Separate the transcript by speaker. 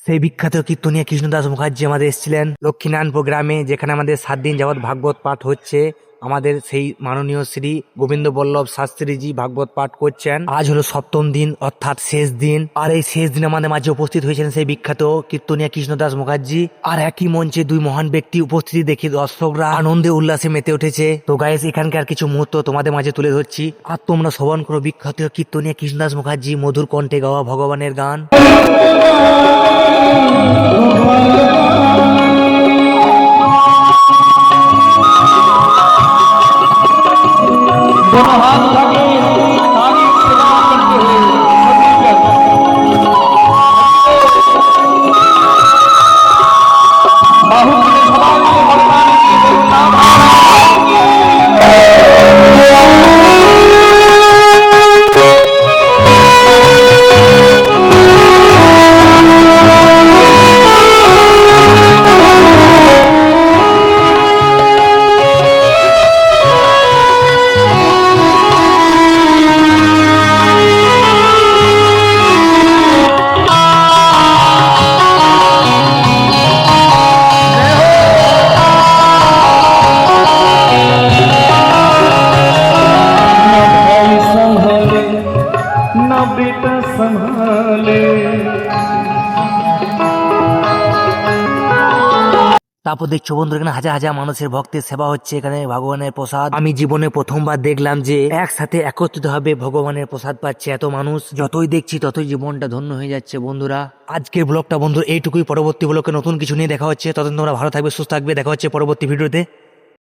Speaker 1: সেই বিখ্যাত কীর্তনীয় কৃষ্ণদাস মুখার্জি আমাদের এসেছিলেন লক্ষ্মীনারায়ণপুর গ্রামে, যেখানে আমাদের 7 দিন যাবৎ ভাগবত পাঠ হচ্ছে। আমাদের সেই মাননীয় শ্রী গোবিন্দ বল্লভ শাস্ত্রীজি ভাগবত পাঠ করছেন। আজ হলো 7ম দিন, অর্থাৎ শেষ দিন। আর এই শেষ দিন আমাদের মাঝে উপস্থিত হয়েছেন সেই বিখ্যাত কীর্তনীয় কৃষ্ণদাস মুখার্জি। আর একই মঞ্চে দুই মহান ব্যক্তি উপস্থিতি দেখে দর্শকরা আনন্দে উল্লাসে মেতে উঠেছে। তো গাইস, এখানকার কিছু মুহূর্ত তোমাদের মাঝে তুলে ধরছি, আর তোমরা শ্রবণ করো বিখ্যাত কীর্তনীয় কৃষ্ণদাস মুখার্জি মধুর কণ্ঠে গাওয়া ভগবানের গান। তারপর দেখছো বন্ধু, এখানে হাজার হাজার মানুষের ভক্তের সেবা হচ্ছে, এখানে ভগবানের প্রসাদ। আমি জীবনে প্রথমবার দেখলাম যে একসাথে একত্রিত ভাবে ভগবানের প্রসাদ পাচ্ছে এত মানুষ। যতই দেখছি ততই জীবনটা ধন্য হয়ে যাচ্ছে বন্ধুরা। আজকের ব্লগটা বন্ধু এইটুকুই, পরবর্তী ব্লগে নতুন কিছু নিয়ে দেখা হচ্ছে। ততদিন তোমরা ভালো থাকবে, সুস্থ থাকবে, দেখা হচ্ছে পরবর্তী ভিডিওতে।